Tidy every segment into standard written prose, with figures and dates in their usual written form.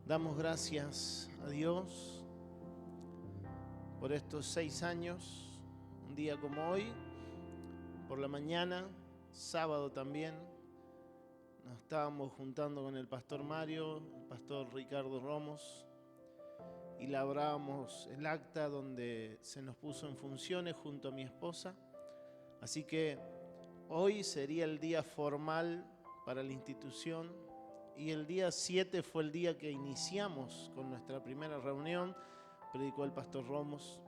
Damos gracias a Dios por estos 6 años, un día como hoy, por la mañana, sábado también, nos estábamos juntando con el pastor Mario, el pastor Ricardo Romos, y labrábamos el acta donde se nos puso en funciones junto a mi esposa. Así que hoy sería el día formal para la institución y el día 7 fue el día que iniciamos con nuestra primera reunión, predicó el pastor Romos,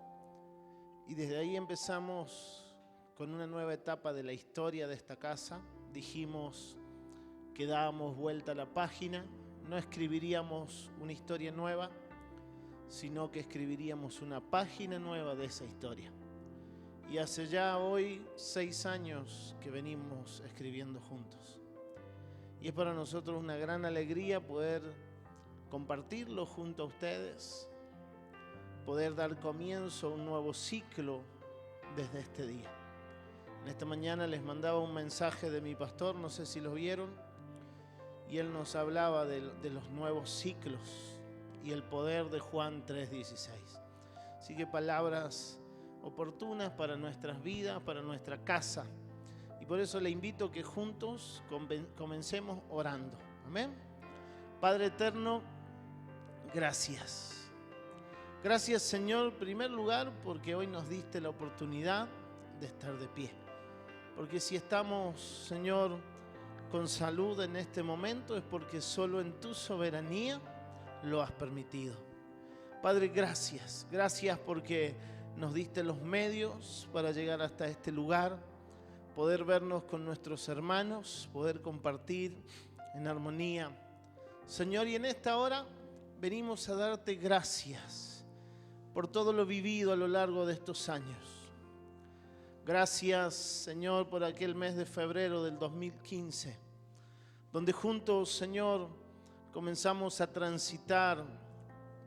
y desde ahí empezamos con una nueva etapa de la historia de esta casa. Dijimos que dábamos vuelta a la página, no escribiríamos una historia nueva, sino que escribiríamos una página nueva de esa historia. Y hace ya hoy 6 años que venimos escribiendo juntos. Y es para nosotros una gran alegría poder compartirlo junto a ustedes, poder dar comienzo a un nuevo ciclo desde este día. En esta mañana les mandaba un mensaje de mi pastor, no sé si lo vieron, y él nos hablaba de los nuevos ciclos y el poder de Juan 3:16. Así que palabras oportunas para nuestras vidas, para nuestra casa. Y por eso le invito a que juntos comencemos orando. Amén. Padre eterno, gracias. Gracias, Señor, en primer lugar, porque hoy nos diste la oportunidad de estar de pie. Porque si estamos, Señor, con salud en este momento es porque solo en tu soberanía lo has permitido. Padre, gracias. Gracias porque nos diste los medios para llegar hasta este lugar, poder vernos con nuestros hermanos, poder compartir en armonía. Señor, y en esta hora venimos a darte gracias por todo lo vivido a lo largo de estos años. Gracias, Señor, por aquel mes de febrero del 2015, donde juntos, Señor, comenzamos a transitar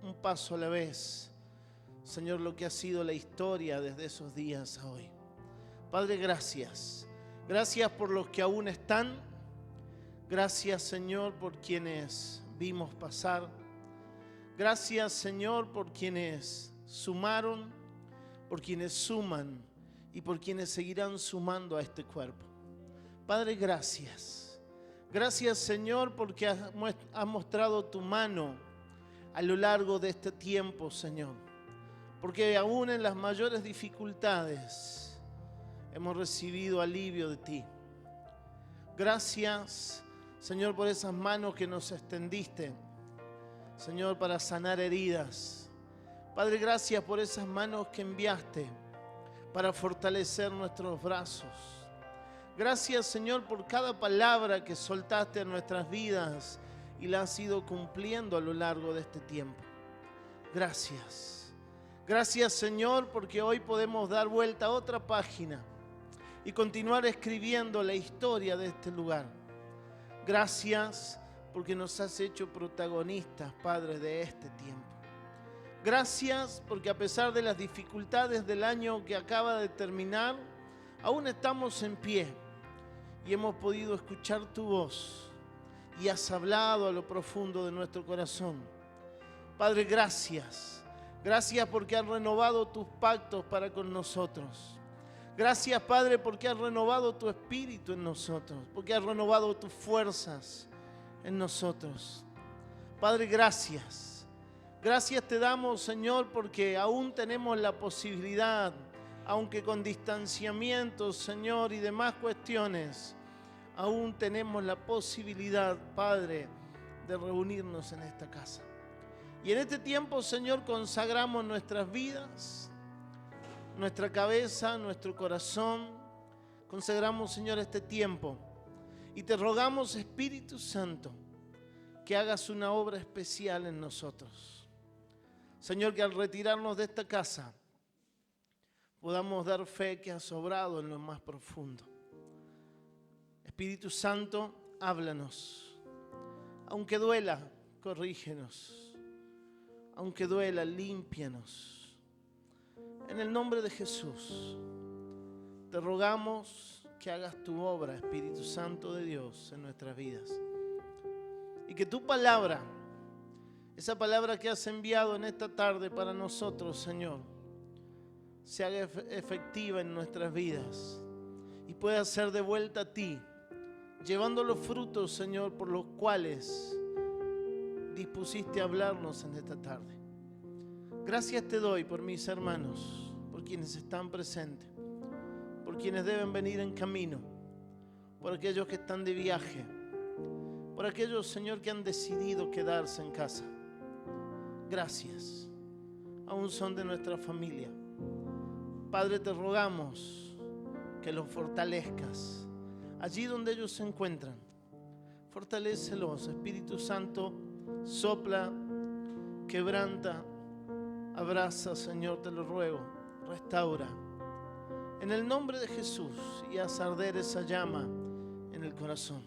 un paso a la vez, Señor, lo que ha sido la historia desde esos días a hoy. Padre, gracias. Gracias por los que aún están. Gracias, Señor, por quienes vimos pasar. Gracias, Señor, por quienes sumaron, por quienes suman y por quienes seguirán sumando a este cuerpo. Padre, gracias. Gracias, Señor, porque has mostrado tu mano a lo largo de este tiempo, Señor. Porque aún en las mayores dificultades hemos recibido alivio de ti. Gracias, Señor, por esas manos que nos extendiste, Señor, para sanar heridas. Padre, gracias por esas manos que enviaste para fortalecer nuestros brazos. Gracias, Señor, por cada palabra que soltaste en nuestras vidas y la has ido cumpliendo a lo largo de este tiempo. Gracias. Gracias, Señor, porque hoy podemos dar vuelta a otra página y continuar escribiendo la historia de este lugar. Gracias porque nos has hecho protagonistas, Padre, de este tiempo. Gracias porque a pesar de las dificultades del año que acaba de terminar, aún estamos en pie y hemos podido escuchar tu voz y has hablado a lo profundo de nuestro corazón. Padre, gracias. Gracias porque has renovado tus pactos para con nosotros. Gracias, Padre, porque has renovado tu espíritu en nosotros, porque has renovado tus fuerzas en nosotros. Padre, gracias. Gracias te damos, Señor, porque aún tenemos la posibilidad, aunque con distanciamientos, Señor, y demás cuestiones, aún tenemos la posibilidad, Padre, de reunirnos en esta casa. Y en este tiempo, Señor, consagramos nuestras vidas, nuestra cabeza, nuestro corazón. Consagramos, Señor, este tiempo. Y te rogamos, Espíritu Santo, que hagas una obra especial en nosotros. Señor, que al retirarnos de esta casa podamos dar fe que has obrado en lo más profundo. Espíritu Santo, háblanos. Aunque duela, corrígenos. Aunque duela, límpianos. En el nombre de Jesús, te rogamos que hagas tu obra, Espíritu Santo de Dios, en nuestras vidas. Y que tu palabra esa palabra que has enviado en esta tarde para nosotros, Señor, se haga efectiva en nuestras vidas y pueda ser de vuelta a ti, llevando los frutos, Señor, por los cuales dispusiste a hablarnos en esta tarde. Gracias te doy por mis hermanos, por quienes están presentes, por quienes deben venir en camino, por aquellos que están de viaje, por aquellos, Señor, que han decidido quedarse en casa. Gracias, aún son de nuestra familia. Padre, te rogamos que los fortalezcas allí donde ellos se encuentran. Fortalécelos, Espíritu Santo, sopla, quebranta, abraza, Señor, te lo ruego, restaura. En el nombre de Jesús, y haz arder esa llama en el corazón.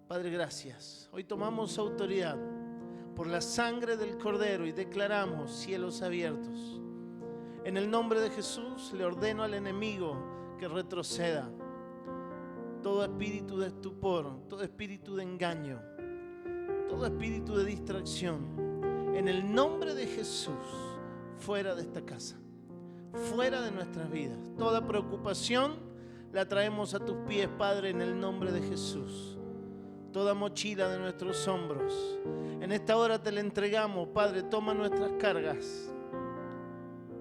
Padre, gracias. Hoy tomamos autoridad por la sangre del Cordero y declaramos cielos abiertos. En el nombre de Jesús le ordeno al enemigo que retroceda. Todo espíritu de estupor, todo espíritu de engaño, todo espíritu de distracción, en el nombre de Jesús, fuera de esta casa, fuera de nuestras vidas. Toda preocupación la traemos a tus pies, Padre, en el nombre de Jesús. Toda mochila de nuestros hombros, en esta hora te la entregamos, Padre. Toma nuestras cargas.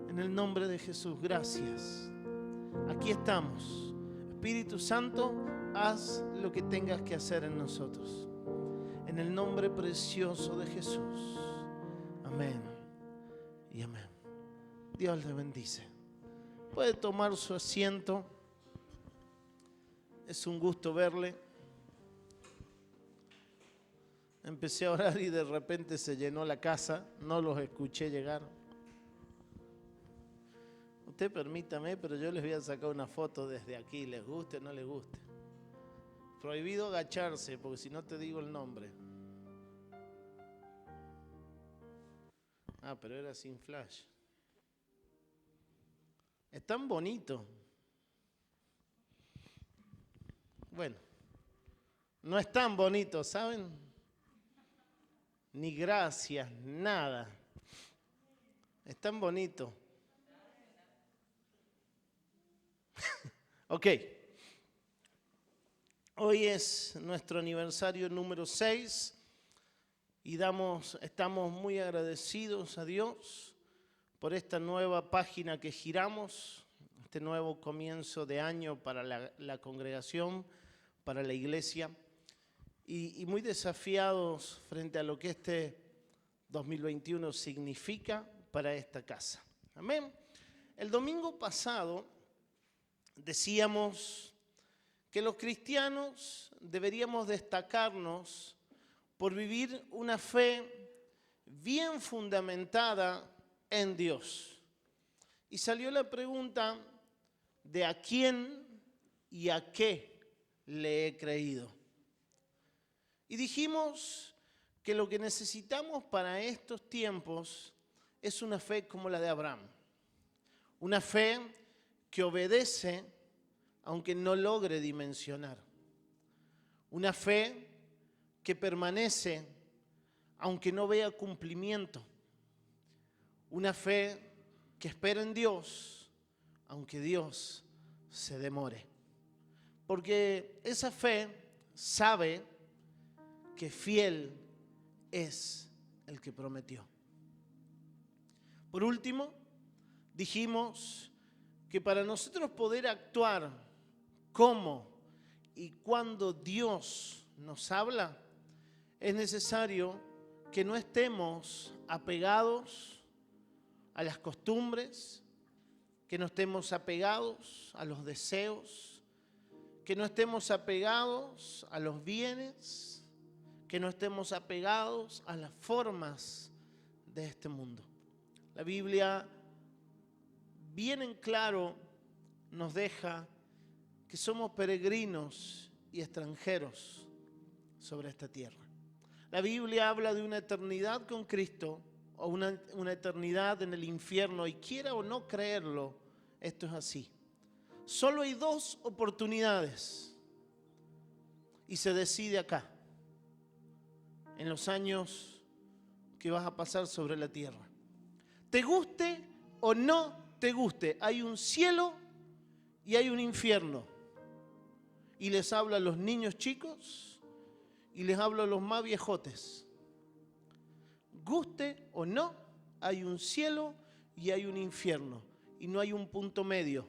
En el nombre de Jesús, gracias. Aquí estamos. Espíritu Santo, haz lo que tengas que hacer en nosotros. En el nombre precioso de Jesús. Amén y amén. Dios le bendice. Puede tomar su asiento. Es un gusto verle. Empecé a orar y de repente se llenó la casa. No los escuché llegar. Usted permítame, pero yo les voy a sacar una foto desde aquí. ¿Les guste o no les guste? Prohibido agacharse, porque si no te digo el nombre. Ah, pero era sin flash. Es tan bonito. Bueno, no es tan bonito, ¿saben? Ni gracias, nada. Es tan bonito. Ok. Hoy es nuestro aniversario número 6 y estamos muy agradecidos a Dios por esta nueva página que giramos, este nuevo comienzo de año para la congregación, para la iglesia. Y muy desafiados frente a lo que este 2021 significa para esta casa. Amén. El domingo pasado decíamos que los cristianos deberíamos destacarnos por vivir una fe bien fundamentada en Dios. Y salió la pregunta de a quién y a qué le he creído. Y dijimos que lo que necesitamos para estos tiempos es una fe como la de Abraham. Una fe que obedece aunque no logre dimensionar. Una fe que permanece aunque no vea cumplimiento. Una fe que espera en Dios aunque Dios se demore. Porque esa fe sabe que fiel es el que prometió. Por último, dijimos que para nosotros poder actuar como y cuando Dios nos habla, es necesario que no estemos apegados a las costumbres, que no estemos apegados a los deseos, que no estemos apegados a los bienes, que no estemos apegados a las formas de este mundo. La Biblia bien en claro nos deja que somos peregrinos y extranjeros sobre esta tierra. La Biblia habla de una eternidad con Cristo o una eternidad en el infierno, y quiera o no creerlo, esto es así. Solo hay 2 oportunidades y se decide acá. En los años que vas a pasar sobre la tierra. Te guste o no te guste, hay un cielo y hay un infierno. Y les hablo a los niños chicos y les hablo a los más viejotes. Guste o no, hay un cielo y hay un infierno. Y no hay un punto medio.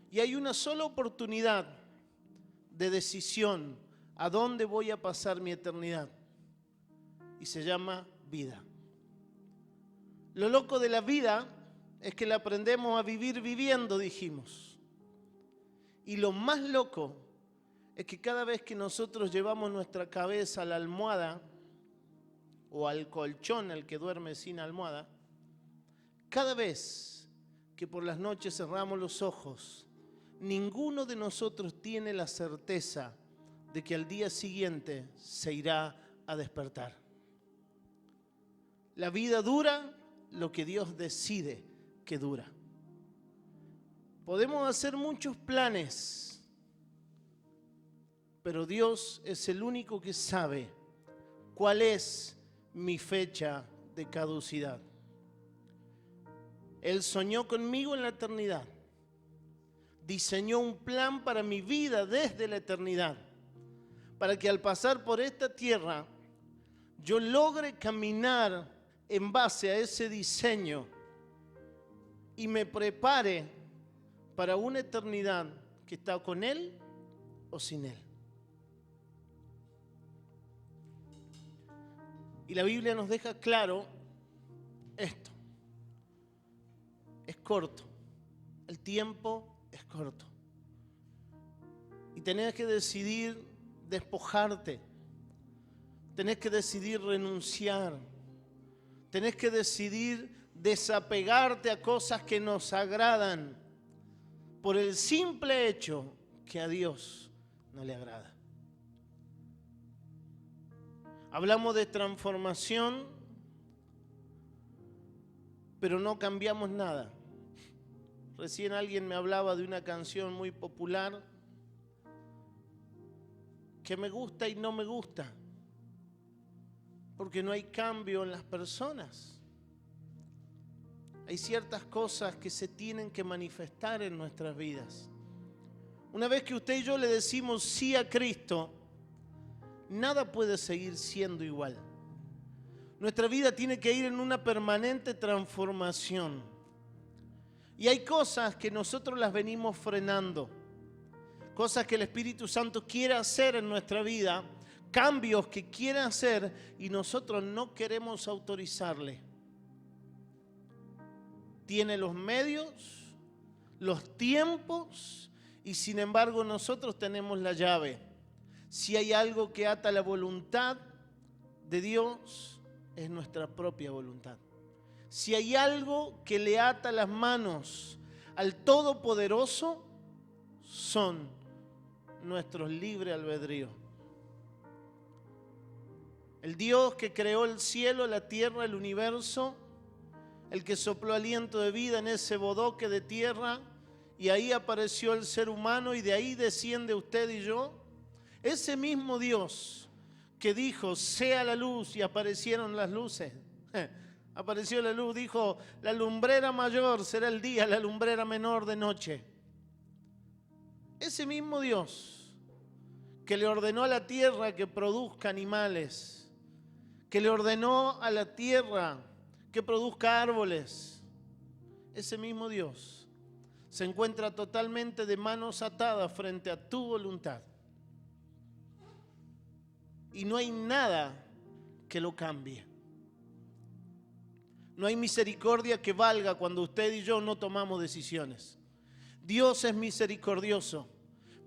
Y hay una sola oportunidad de decisión a dónde voy a pasar mi eternidad. Y se llama vida. Lo loco de la vida es que la aprendemos a vivir viviendo, dijimos. Y lo más loco es que cada vez que nosotros llevamos nuestra cabeza a la almohada o al colchón, el que duerme sin almohada, cada vez que por las noches cerramos los ojos, ninguno de nosotros tiene la certeza de que al día siguiente se irá a despertar. La vida dura lo que Dios decide que dura. Podemos hacer muchos planes, pero Dios es el único que sabe cuál es mi fecha de caducidad. Él soñó conmigo en la eternidad. Diseñó un plan para mi vida desde la eternidad, para que al pasar por esta tierra yo logre caminar en base a ese diseño y me prepare para una eternidad que está con Él o sin Él. Y la Biblia nos deja claro esto. Es corto, el tiempo es corto. Y tenés que decidir despojarte, tenés que decidir renunciar, tenés que decidir desapegarte a cosas que nos agradan por el simple hecho que a Dios no le agrada. Hablamos de transformación, pero no cambiamos nada. Recién alguien me hablaba de una canción muy popular que me gusta y no me gusta, porque no hay cambio en las personas. Hay ciertas cosas que se tienen que manifestar en nuestras vidas. Una vez que usted y yo le decimos sí a Cristo, nada puede seguir siendo igual. Nuestra vida tiene que ir en una permanente transformación. Y hay cosas que nosotros las venimos frenando, cosas que el Espíritu Santo quiere hacer en nuestra vida, cambios que quiere hacer y nosotros no queremos autorizarle. Tiene los medios, los tiempos y sin embargo nosotros tenemos la llave. Si hay algo que ata la voluntad de Dios, es nuestra propia voluntad. Si hay algo que le ata las manos al Todopoderoso, son nuestros libre albedrío. El Dios que creó el cielo, la tierra, el universo, el que sopló aliento de vida en ese bodoque de tierra y ahí apareció el ser humano y de ahí desciende usted y yo. Ese mismo Dios que dijo, sea la luz y aparecieron las luces. Apareció la luz, dijo, la lumbrera mayor será el día, la lumbrera menor de noche. Ese mismo Dios que le ordenó a la tierra que produzca animales, que le ordenó a la tierra que produzca árboles, ese mismo Dios se encuentra totalmente de manos atadas frente a tu voluntad. Y no hay nada que lo cambie. No hay misericordia que valga cuando usted y yo no tomamos decisiones. Dios es misericordioso,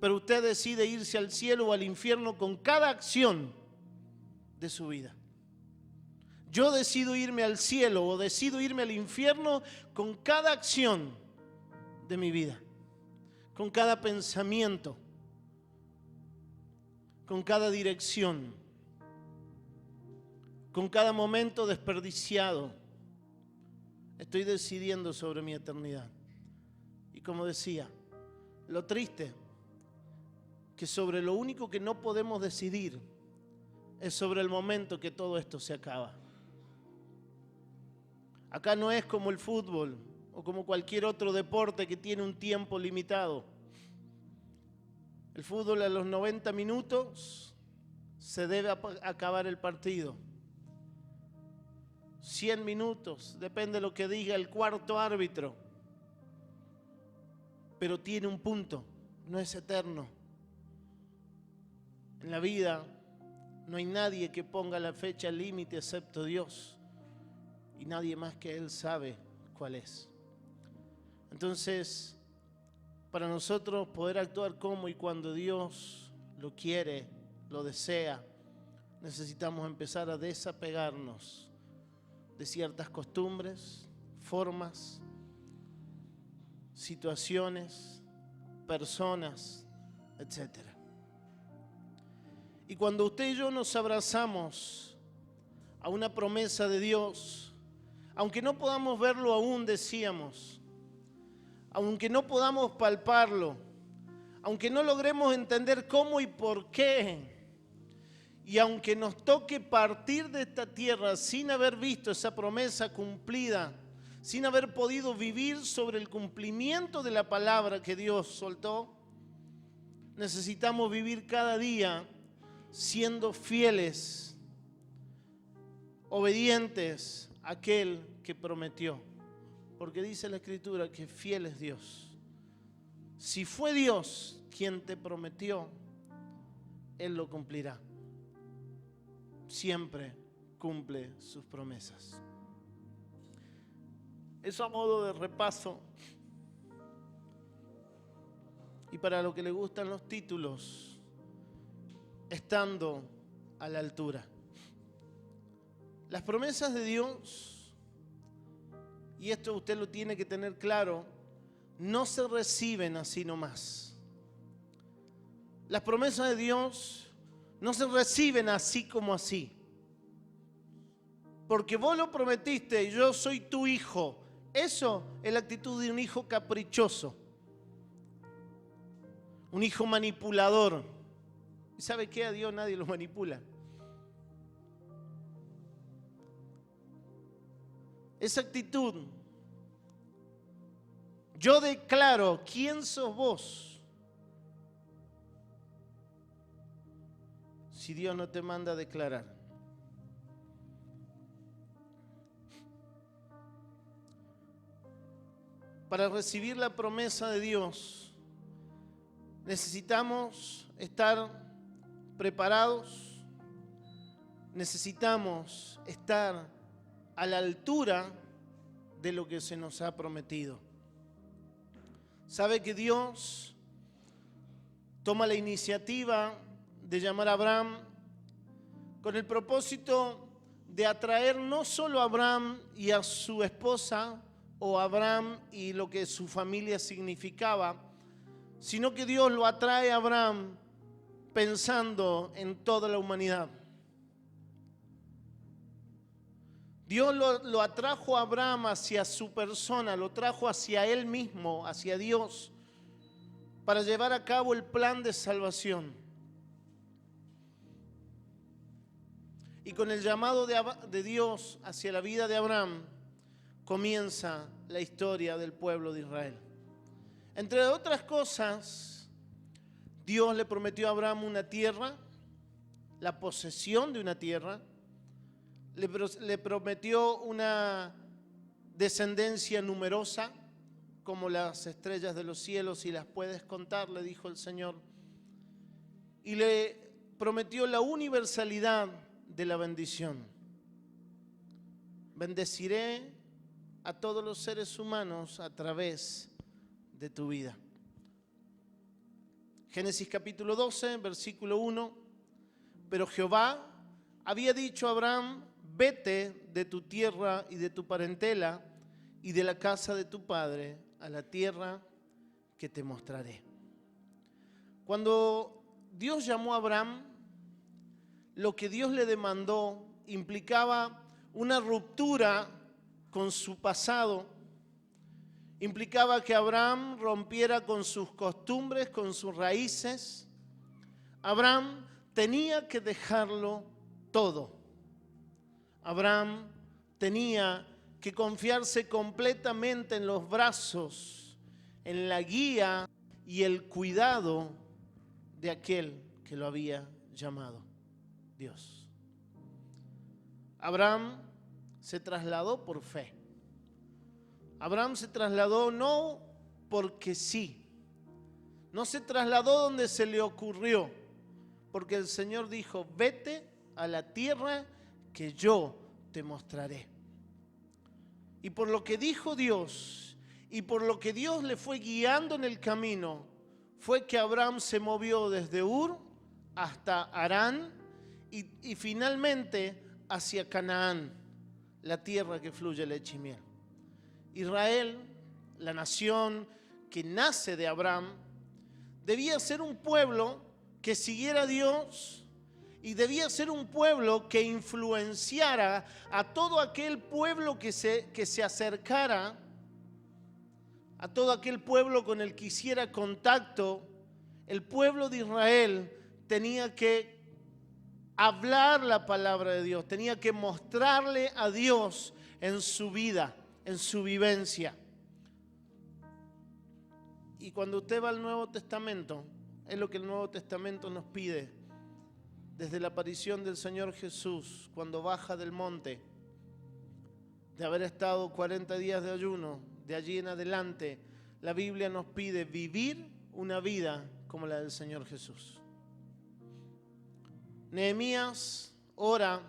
pero usted decide irse al cielo o al infierno con cada acción de su vida. Yo decido irme al cielo o decido irme al infierno con cada acción de mi vida, con cada pensamiento, con cada dirección, con cada momento desperdiciado. Estoy decidiendo sobre mi eternidad. Y como decía, lo triste, que sobre lo único que no podemos decidir es sobre el momento que todo esto se acaba. Acá no es como el fútbol o como cualquier otro deporte que tiene un tiempo limitado. El fútbol a los 90 minutos se debe acabar el partido. 100 minutos, depende de lo que diga el cuarto árbitro. Pero tiene un punto, no es eterno. En la vida no hay nadie que ponga la fecha límite excepto Dios. Y nadie más que Él sabe cuál es. Entonces, para nosotros poder actuar como y cuando Dios lo quiere, lo desea, necesitamos empezar a desapegarnos de ciertas costumbres, formas, situaciones, personas, etc. Y cuando usted y yo nos abrazamos a una promesa de Dios, aunque no podamos verlo aún, decíamos, aunque no podamos palparlo, aunque no logremos entender cómo y por qué, y aunque nos toque partir de esta tierra sin haber visto esa promesa cumplida, sin haber podido vivir sobre el cumplimiento de la palabra que Dios soltó, necesitamos vivir cada día siendo fieles, obedientes a aquel que prometió. Porque dice la Escritura que fiel es Dios. Si fue Dios quien te prometió, Él lo cumplirá. Siempre cumple sus promesas. Eso a modo de repaso. Y para lo que le gustan los títulos, estando a la altura. Las promesas de Dios, y esto usted lo tiene que tener claro, no se reciben así nomás. Las promesas de Dios no se reciben así como así. Porque vos lo prometiste, yo soy tu hijo. Eso es la actitud de un hijo caprichoso. Un hijo manipulador. ¿Y sabe qué? A Dios nadie lo manipula. Esa actitud, yo declaro quién sos vos. Si Dios no te manda a declarar. Para recibir la promesa de Dios, necesitamos estar preparados, necesitamos estar a la altura de lo que se nos ha prometido. Sabe que Dios toma la iniciativa de llamar a Abraham con el propósito de atraer no solo a Abraham y a su esposa, o Abraham y lo que su familia significaba, sino que Dios lo atrae a Abraham pensando en toda la humanidad. Dios lo atrajo a Abraham hacia su persona, lo trajo hacia él mismo, hacia Dios, para llevar a cabo el plan de salvación. Y con el llamado de Dios hacia la vida de Abraham, comienza la historia del pueblo de Israel. Entre otras cosas, Dios le prometió a Abraham una tierra, la posesión de una tierra, le prometió una descendencia numerosa, como las estrellas de los cielos, si las puedes contar, le dijo el Señor. Y le prometió la universalidad de la bendición. Bendeciré a todos los seres humanos a través de tu vida. Génesis capítulo 12, versículo 1. Pero Jehová había dicho a Abraham: vete de tu tierra y de tu parentela y de la casa de tu padre a la tierra que te mostraré. Cuando Dios llamó a Abraham, lo que Dios le demandó implicaba una ruptura con su pasado, implicaba que Abraham rompiera con sus costumbres, con sus raíces. Abraham tenía que dejarlo todo. Abraham tenía que confiarse completamente en los brazos, en la guía y el cuidado de aquel que lo había llamado, Dios. Abraham se trasladó por fe. Abraham se trasladó no porque sí, no se trasladó donde se le ocurrió, porque el Señor dijo: vete a la tierra que yo te mostraré. Y por lo que dijo Dios y por lo que Dios le fue guiando en el camino, fue que Abraham se movió desde Ur hasta Harán y finalmente hacia Canaán, la tierra que fluye leche y miel. Israel, la nación que nace de Abraham, debía ser un pueblo que siguiera a Dios y debía ser un pueblo que influenciara a todo aquel pueblo que se acercara, a todo aquel pueblo con el que hiciera contacto. El pueblo de Israel tenía que hablar la palabra de Dios, tenía que mostrarle a Dios en su vida, en su vivencia. Y cuando usted va al Nuevo Testamento, es lo que el Nuevo Testamento nos pide. Desde la aparición del Señor Jesús, cuando baja del monte, de haber estado 40 días de ayuno, de allí en adelante, la Biblia nos pide vivir una vida como la del Señor Jesús. Nehemías ora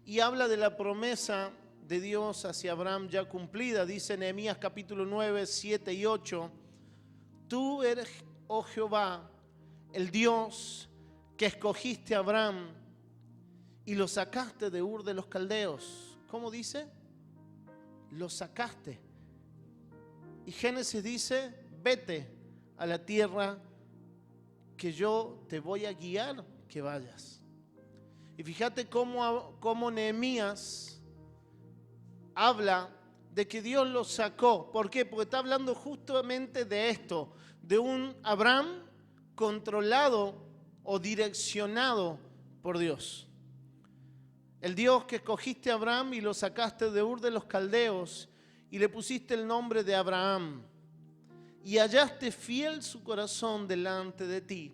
y habla de la promesa de Dios hacia Abraham ya cumplida. Dice Nehemías capítulo 9, 7 y 8: Tú eres, oh Jehová, el Dios que escogiste a Abraham y lo sacaste de Ur de los Caldeos. ¿Cómo dice? Lo sacaste. Y Génesis dice: vete a la tierra que yo te voy a guiar que vayas. Y fíjate cómo Nehemías habla de que Dios lo sacó. ¿Por qué? Porque está hablando justamente de esto, de un Abraham controlado o direccionado por Dios. El Dios que escogiste a Abraham y lo sacaste de Ur de los Caldeos y le pusiste el nombre de Abraham, y hallaste fiel su corazón delante de ti,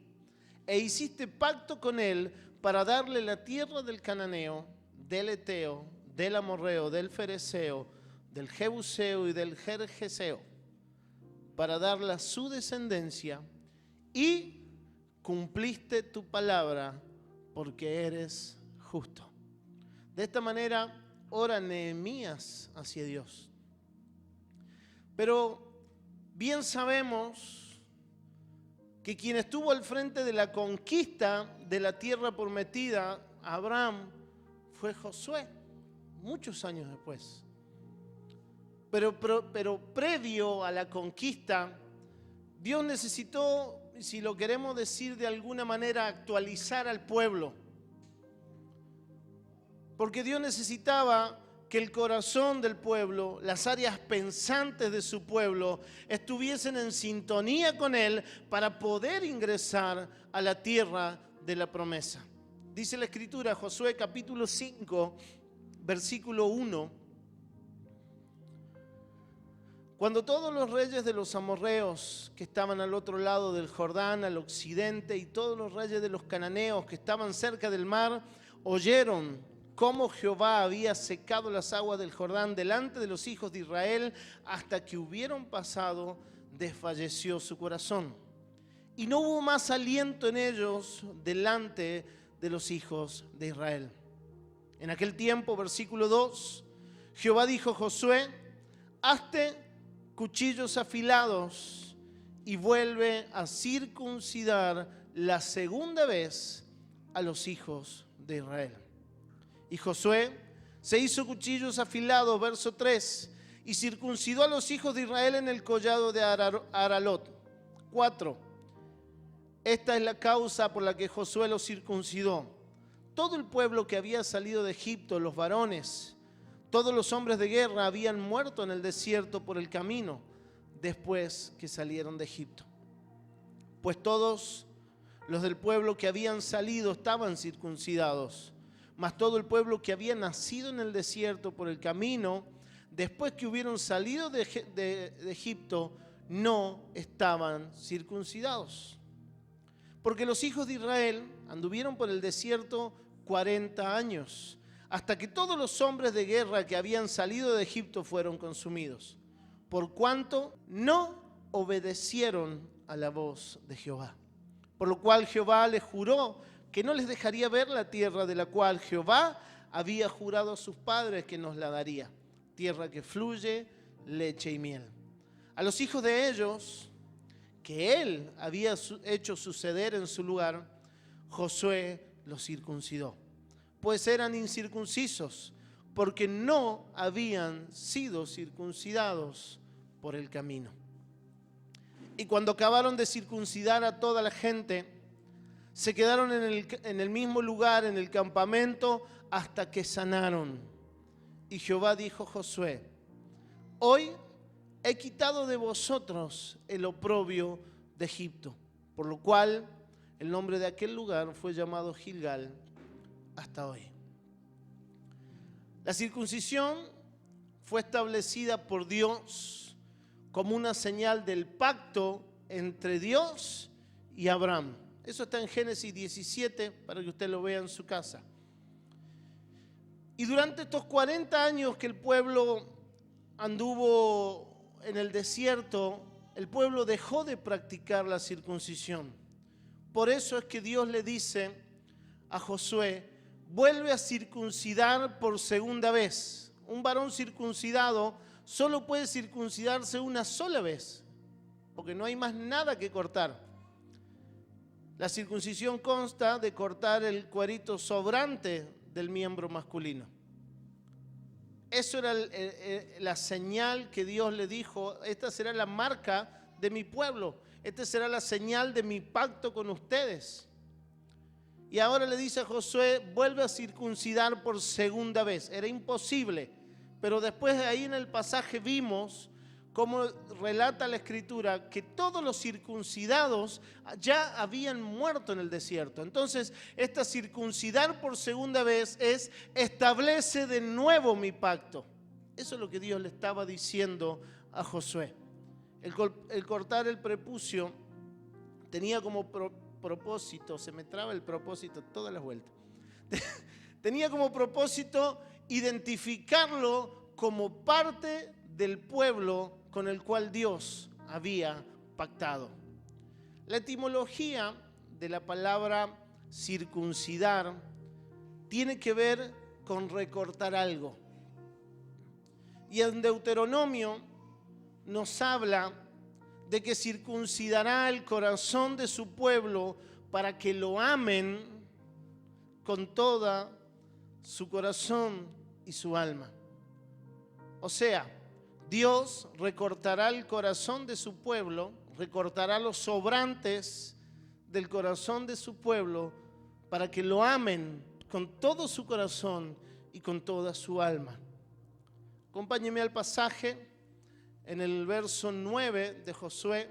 e hiciste pacto con él para darle la tierra del Cananeo, del Eteo, del Amorreo, del Fereceo, del Jebuseo y del Gergeseo, para darla a su descendencia, y cumpliste tu palabra porque eres justo. De esta manera ora Nehemías hacia Dios. Pero bien sabemos que quien estuvo al frente de la conquista de la tierra prometida a Abraham fue Josué, muchos años después. Pero previo a la conquista, Dios necesitó, si lo queremos decir de alguna manera, actualizar al pueblo. Porque Dios necesitaba que el corazón del pueblo, las áreas pensantes de su pueblo, estuviesen en sintonía con Él para poder ingresar a la tierra de la promesa. Dice la Escritura, Josué capítulo 5, versículo 1. Cuando todos los reyes de los amorreos que estaban al otro lado del Jordán, al occidente, y todos los reyes de los cananeos que estaban cerca del mar, oyeron cómo Jehová había secado las aguas del Jordán delante de los hijos de Israel, hasta que hubieron pasado, desfalleció su corazón. Y no hubo más aliento en ellos delante de los hijos de Israel. En aquel tiempo, versículo 2, Jehová dijo a Josué: hazte cuchillos afilados y vuelve a circuncidar la segunda vez a los hijos de Israel. Y Josué se hizo cuchillos afilados, verso 3, y circuncidó a los hijos de Israel en el collado de Aralot. 4. Esta es la causa por la que Josué los circuncidó. Todo el pueblo que había salido de Egipto, los varones, todos los hombres de guerra habían muerto en el desierto por el camino después que salieron de Egipto. Pues todos los del pueblo que habían salido estaban circuncidados. Mas todo el pueblo que había nacido en el desierto por el camino después que hubieron salido de Egipto, no estaban circuncidados. Porque los hijos de Israel anduvieron por el desierto 40 años, hasta que todos los hombres de guerra que habían salido de Egipto fueron consumidos, por cuanto no obedecieron a la voz de Jehová. Por lo cual Jehová les juró que no les dejaría ver la tierra de la cual Jehová había jurado a sus padres que nos la daría, tierra que fluye leche y miel. A los hijos de ellos, que él había hecho suceder en su lugar, Josué los circuncidó, pues eran incircuncisos, porque no habían sido circuncidados por el camino. Y cuando acabaron de circuncidar a toda la gente, se quedaron en el mismo lugar, en el campamento, hasta que sanaron. Y Jehová dijo a Josué: hoy he quitado de vosotros el oprobio de Egipto, por lo cual el nombre de aquel lugar fue llamado Gilgal hasta hoy. La circuncisión fue establecida por Dios como una señal del pacto entre Dios y Abraham. Eso está en Génesis 17 para que usted lo vea en su casa. Y durante estos 40 años que el pueblo anduvo en el desierto, el pueblo dejó de practicar la circuncisión. Por eso es que Dios le dice a Josué: vuelve a circuncidar por segunda vez. Un varón circuncidado solo puede circuncidarse una sola vez, porque no hay más nada que cortar. La circuncisión consta de cortar el cuerito sobrante del miembro masculino. Eso era la señal que Dios le dijo: esta será la marca de mi pueblo, esta será la señal de mi pacto con ustedes. Y ahora le dice a Josué: vuelve a circuncidar por segunda vez. Era imposible, pero después de ahí en el pasaje vimos cómo relata la Escritura que todos los circuncidados ya habían muerto en el desierto. Entonces, esta circuncidar por segunda vez es: establece de nuevo mi pacto. Eso es lo que Dios le estaba diciendo a Josué. El cortar el prepucio tenía como propósito, se me traba el propósito todas las vueltas, tenía como propósito identificarlo como parte del pueblo con el cual Dios había pactado. La etimología de la palabra circuncidar tiene que ver con recortar algo. Y en Deuteronomio nos habla de que circuncidará el corazón de su pueblo para que lo amen con toda su corazón y su alma. O sea, Dios recortará el corazón de su pueblo, recortará los sobrantes del corazón de su pueblo para que lo amen con todo su corazón y con toda su alma. Acompáñeme al pasaje en el verso 9 de Josué.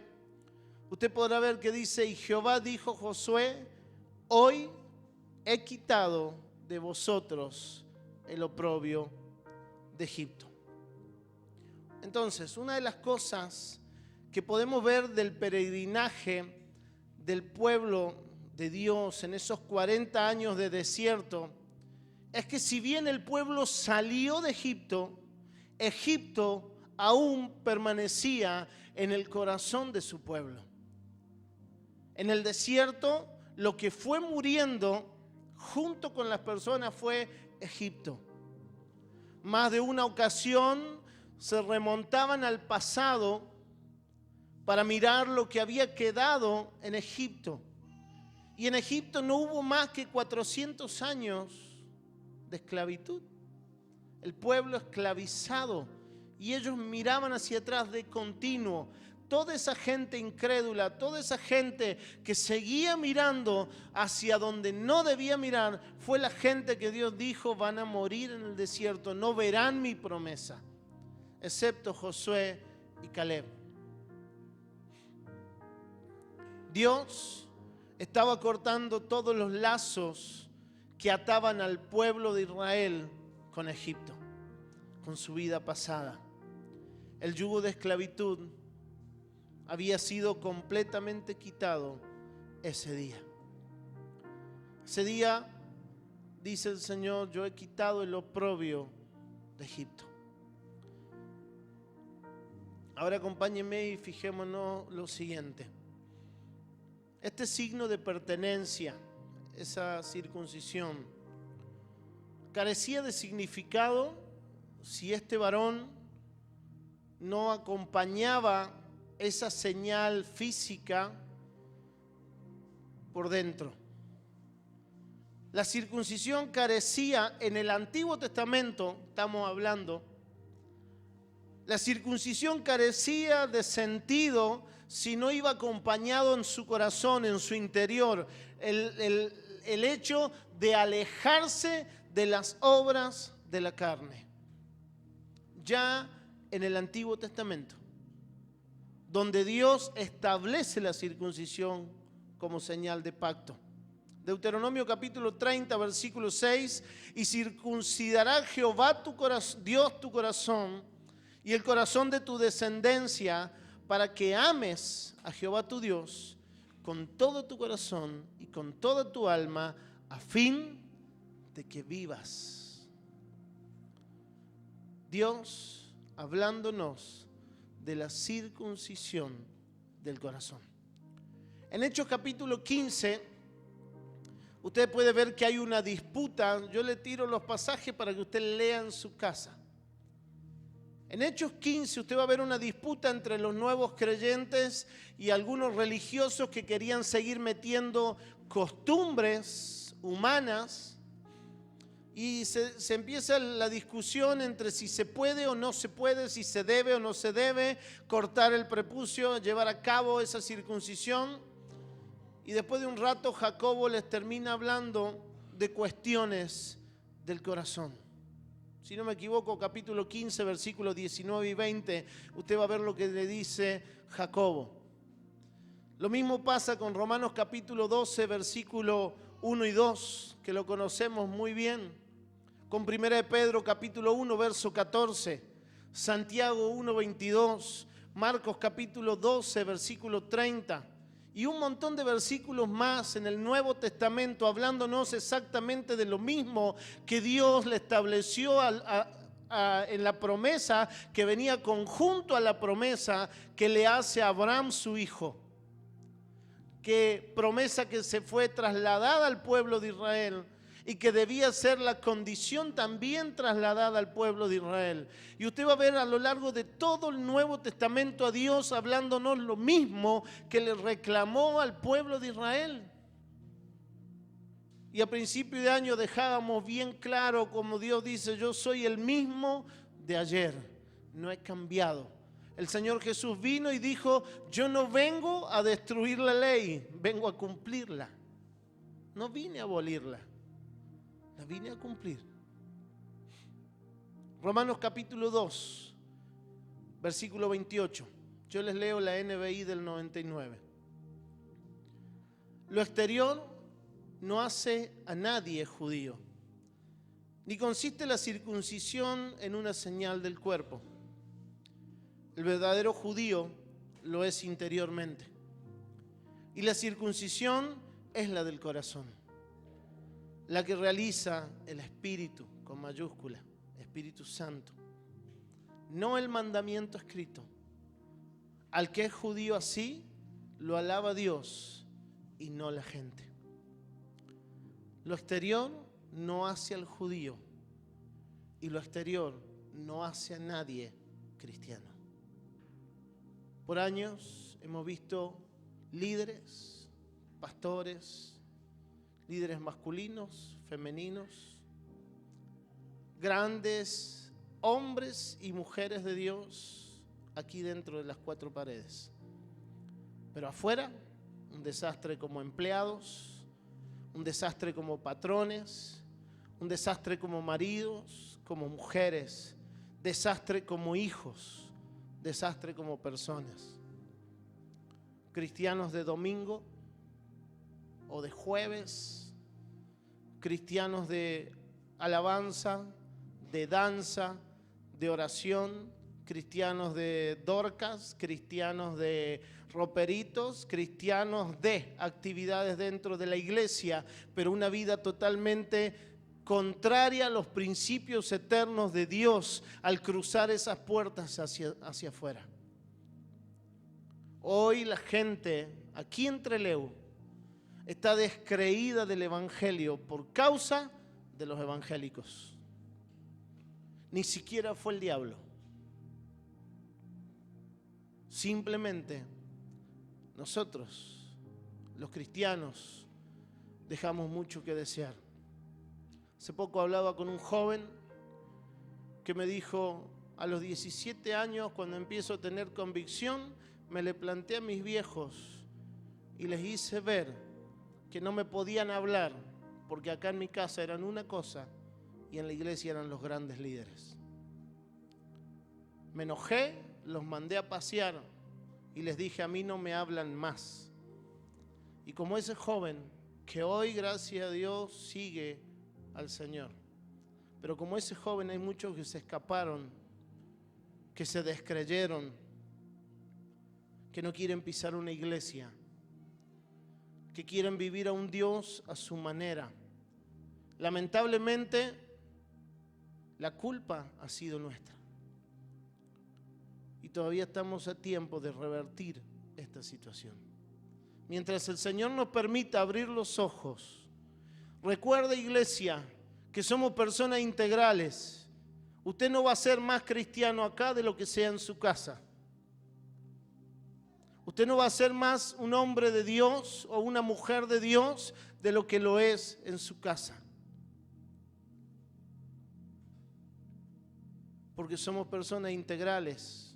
Usted podrá ver que dice: y Jehová dijo a Josué: hoy he quitado de vosotros el oprobio de Egipto. Entonces, una de las cosas que podemos ver del peregrinaje del pueblo de Dios en esos 40 años de desierto es que si bien el pueblo salió de Egipto, Egipto aún permanecía en el corazón de su pueblo. En el desierto, lo que fue muriendo junto con las personas fue Egipto. Más de una ocasión se remontaban al pasado para mirar lo que había quedado en Egipto. Y en Egipto no hubo más que 400 años de esclavitud. El pueblo esclavizado. Y ellos miraban hacia atrás de continuo. Toda esa gente incrédula, toda esa gente que seguía mirando hacia donde no debía mirar, fue la gente que Dios dijo: van a morir en el desierto, no verán mi promesa, excepto Josué y Caleb. Dios estaba cortando todos los lazos que ataban al pueblo de Israel con Egipto. con su vida pasada. El yugo de esclavitud había sido completamente quitado ese día. Ese día, dice el Señor, yo he quitado el oprobio de Egipto. Ahora acompáñenme y fijémonos lo siguiente. Este signo de pertenencia, esa circuncisión, carecía de significado si este varón no acompañaba esa señal física por dentro. La circuncisión carecía en el Antiguo Testamento, estamos hablando, la circuncisión carecía de sentido si no iba acompañado en su corazón, en su interior, el hecho de alejarse de las obras de la carne. Ya en el Antiguo Testamento, donde Dios establece la circuncisión como señal de pacto. Deuteronomio capítulo 30, versículo 6, y circuncidará Jehová tu corazón, Dios tu corazón y el corazón de tu descendencia, para que ames a Jehová tu Dios con todo tu corazón y con toda tu alma, a fin de que vivas. Dios hablándonos de la circuncisión del corazón. En Hechos capítulo 15, usted puede ver que hay una disputa. Yo le tiro los pasajes para que usted lea en su casa. En Hechos 15 usted va a ver una disputa entre los nuevos creyentes y algunos religiosos que querían seguir metiendo costumbres humanas, y se empieza la discusión entre si se puede o no se puede, si se debe o no se debe cortar el prepucio, llevar a cabo esa circuncisión. Y después de un rato Jacobo les termina hablando de cuestiones del corazón. Si no me equivoco, capítulo 15, versículos 19 y 20, usted va a ver lo que le dice Jacobo. Lo mismo pasa con Romanos capítulo 12, versículo 1 y 2, que lo conocemos muy bien. Con 1 de Pedro capítulo 1, verso 14, Santiago 1, 22, Marcos capítulo 12, versículo 30. Y un montón de versículos más en el Nuevo Testamento hablándonos exactamente de lo mismo que Dios le estableció en la promesa que venía conjunto a la promesa que le hace a Abraham su hijo. Que promesa que se fue trasladada al pueblo de Israel y que debía ser la condición también trasladada al pueblo de Israel. Y usted va a ver a lo largo de todo el Nuevo Testamento a Dios hablándonos lo mismo que le reclamó al pueblo de Israel. Y a principio de año dejábamos bien claro como Dios dice: yo soy el mismo de ayer, no he cambiado. El Señor Jesús vino y dijo: yo no vengo a destruir la ley, vengo a cumplirla. No vine a abolirla, la vine a cumplir. Romanos capítulo 2, versículo 28. Yo les leo la NBI del 99. Lo exterior no hace a nadie judío, ni consiste la circuncisión en una señal del cuerpo. El verdadero judío lo es interiormente, y la circuncisión es la del corazón, la que realiza el Espíritu, con mayúscula, Espíritu Santo, no el mandamiento escrito. Al que es judío así, lo alaba Dios y no la gente. Lo exterior no hace al judío, y lo exterior no hace a nadie cristiano. Por años hemos visto líderes, pastores, líderes masculinos, femeninos, grandes hombres y mujeres de Dios aquí dentro de las cuatro paredes. Pero afuera, un desastre como empleados, un desastre como patrones, un desastre como maridos, como mujeres, desastre como hijos, desastre como personas. Cristianos de domingo o de jueves, cristianos de alabanza, de danza, de oración, cristianos de Dorcas, cristianos de roperitos, cristianos de actividades dentro de la iglesia, pero una vida totalmente contraria a los principios eternos de Dios al cruzar esas puertas hacia afuera. Hoy la gente aquí en Trelew está descreída del evangelio por causa de los evangélicos. Ni siquiera fue el diablo. Simplemente nosotros, los cristianos, dejamos mucho que desear. Hace poco hablaba con un joven que me dijo, a los 17 años, cuando empiezo a tener convicción, me le planteé a mis viejos y les hice ver que no me podían hablar, porque acá en mi casa eran una cosa y en la iglesia eran los grandes líderes. Me enojé, los mandé a pasear y les dije, a mí no me hablan más. Y como ese joven, que hoy, gracias a Dios, sigue al Señor, pero como ese joven hay muchos que se escaparon, que se descreyeron, que no quieren pisar una iglesia, que quieren vivir a un Dios a su manera. Lamentablemente, la culpa ha sido nuestra. Y todavía estamos a tiempo de revertir esta situación. Mientras el Señor nos permita abrir los ojos, recuerda, iglesia, que somos personas integrales. Usted no va a ser más cristiano acá de lo que sea en su casa. Usted no va a ser más un hombre de Dios o una mujer de Dios de lo que lo es en su casa. Porque somos personas integrales.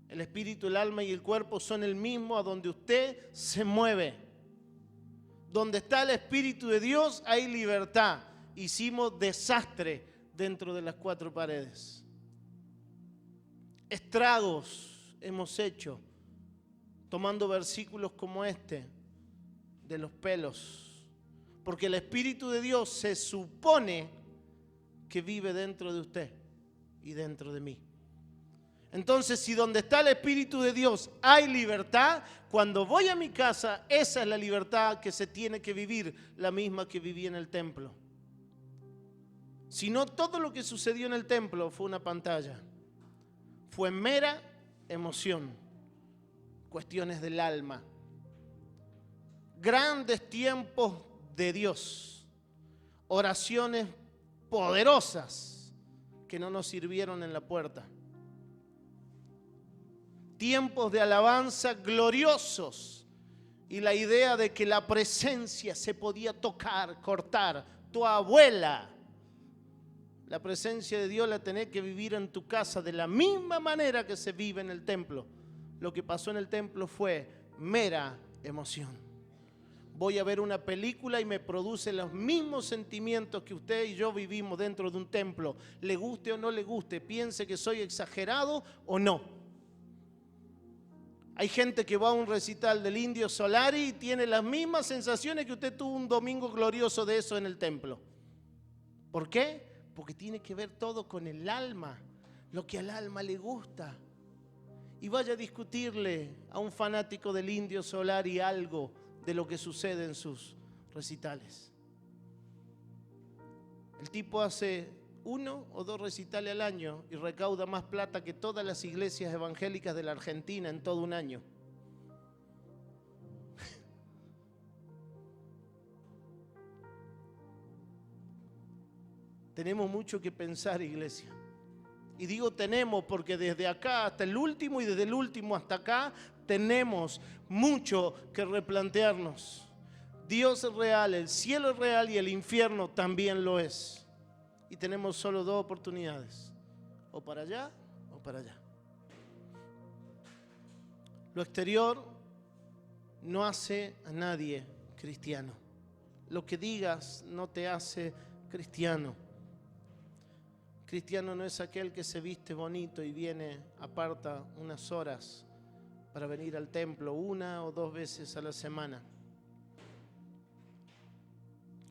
El espíritu, el alma y el cuerpo son el mismo a donde usted se mueve. Donde está el Espíritu de Dios hay libertad. Hicimos desastre dentro de las cuatro paredes. Estragos hemos hecho tomando versículos como este de los pelos. Porque el Espíritu de Dios se supone que vive dentro de usted y dentro de mí. Entonces, si donde está el Espíritu de Dios hay libertad, cuando voy a mi casa, esa es la libertad que se tiene que vivir, la misma que viví en el templo. Si no, todo lo que sucedió en el templo fue una pantalla. Fue mera emoción, cuestiones del alma. Grandes tiempos de Dios, oraciones poderosas que no nos sirvieron en la puerta. Tiempos de alabanza gloriosos y la idea de que la presencia se podía tocar, cortar. Tu abuela, la presencia de Dios la tenés que vivir en tu casa de la misma manera que se vive en el templo. Lo que pasó en el templo fue mera emoción. Voy a ver una película y me produce los mismos sentimientos que usted y yo vivimos dentro de un templo. Le guste o no le guste, piense que soy exagerado o no. Hay gente que va a un recital del Indio Solari y tiene las mismas sensaciones que usted tuvo un domingo glorioso de eso en el templo. ¿Por qué? Porque tiene que ver todo con el alma, lo que al alma le gusta. Y vaya a discutirle a un fanático del Indio Solari algo de lo que sucede en sus recitales. El tipo hace 1 o 2 recitales al año y recauda más plata que todas las iglesias evangélicas de la Argentina en todo un año. Tenemos mucho que pensar, iglesia. Y digo tenemos porque desde acá hasta el último y desde el último hasta acá tenemos mucho que replantearnos. Dios es real, el cielo es real y el infierno también lo es. Y tenemos solo 2 oportunidades, o para allá o para allá. Lo exterior no hace a nadie cristiano. Lo que digas no te hace cristiano. Cristiano no es aquel que se viste bonito y viene, aparta unas horas para venir al templo 1 o 2 veces a la semana.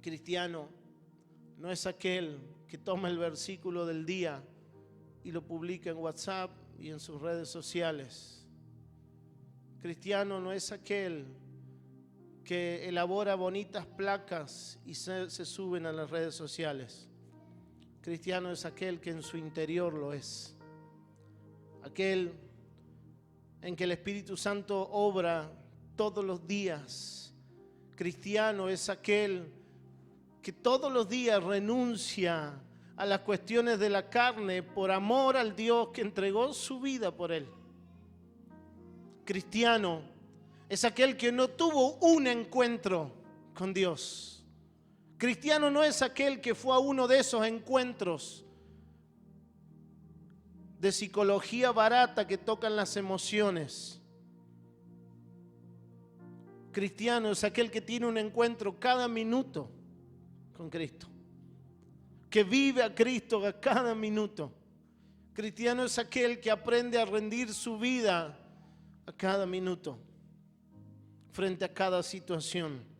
Cristiano no es aquel que toma el versículo del día y lo publica en WhatsApp y en sus redes sociales. Cristiano no es aquel que elabora bonitas placas y se suben a las redes sociales. Cristiano es aquel que en su interior lo es. Aquel en que el Espíritu Santo obra todos los días. Cristiano es aquel que todos los días renuncia a las cuestiones de la carne por amor al Dios que entregó su vida por él. Cristiano es aquel que no tuvo un encuentro con Dios. Cristiano no es aquel que fue a uno de esos encuentros de psicología barata que tocan las emociones. Cristiano es aquel que tiene un encuentro cada minuto con Cristo, que vive a Cristo a cada minuto. Cristiano es aquel que aprende a rendir su vida a cada minuto, frente a cada situación.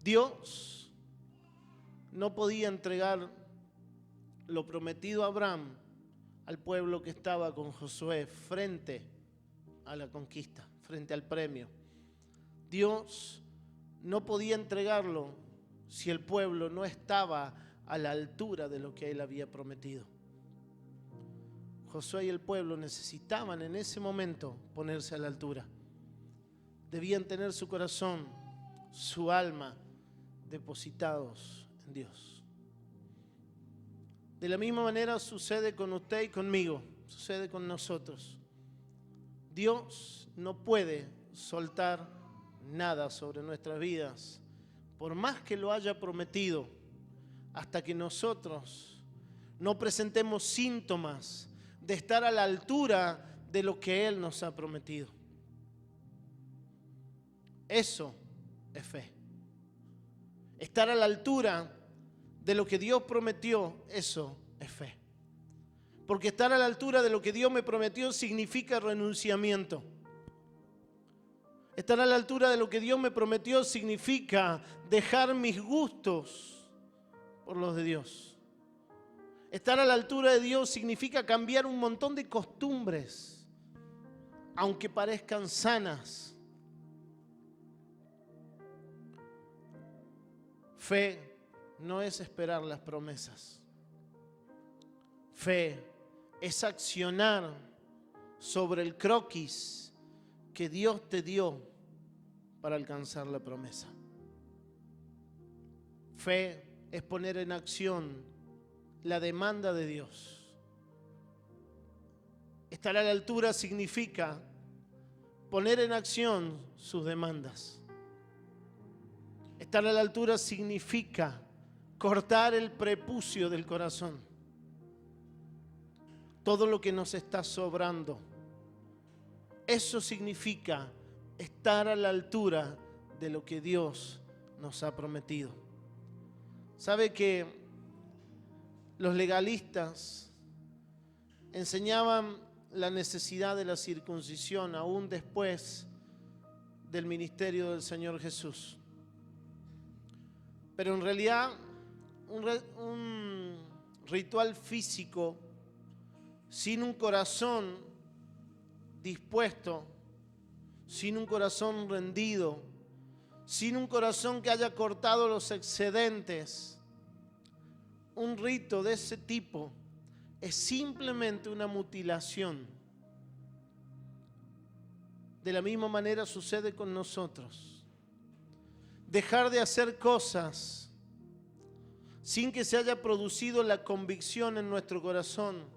Dios no podía entregar lo prometido a Abraham al pueblo que estaba con Josué frente a la conquista, frente al premio. Dios no podía entregarlo si el pueblo no estaba a la altura de lo que él había prometido. Josué y el pueblo necesitaban en ese momento ponerse a la altura. Debían tener su corazón, su alma depositados en Dios. De la misma manera sucede con usted y conmigo, sucede con nosotros. Dios no puede soltar nada sobre nuestras vidas, por más que lo haya prometido, hasta que nosotros no presentemos síntomas de estar a la altura de lo que Él nos ha prometido. Eso es fe. Estar a la altura de lo que Dios prometió, eso es fe. Porque estar a la altura de lo que Dios me prometió significa renunciamiento. Estar a la altura de lo que Dios me prometió significa dejar mis gustos por los de Dios. Estar a la altura de Dios significa cambiar un montón de costumbres, aunque parezcan sanas. Fe no es esperar las promesas. Fe es accionar sobre el croquis que Dios te dio para alcanzar la promesa. Fe es poner en acción la demanda de Dios. Estar a la altura significa poner en acción sus demandas. Estar a la altura significa cortar el prepucio del corazón. Todo lo que nos está sobrando. Eso significa estar a la altura de lo que Dios nos ha prometido. ¿Sabe que los legalistas enseñaban la necesidad de la circuncisión aún después del ministerio del Señor Jesús? Pero en realidad un ritual físico sin un corazón dispuesto, sin un corazón rendido, sin un corazón que haya cortado los excedentes, un rito de ese tipo es simplemente una mutilación. De la misma manera sucede con nosotros. Dejar de hacer cosas sin que se haya producido la convicción en nuestro corazón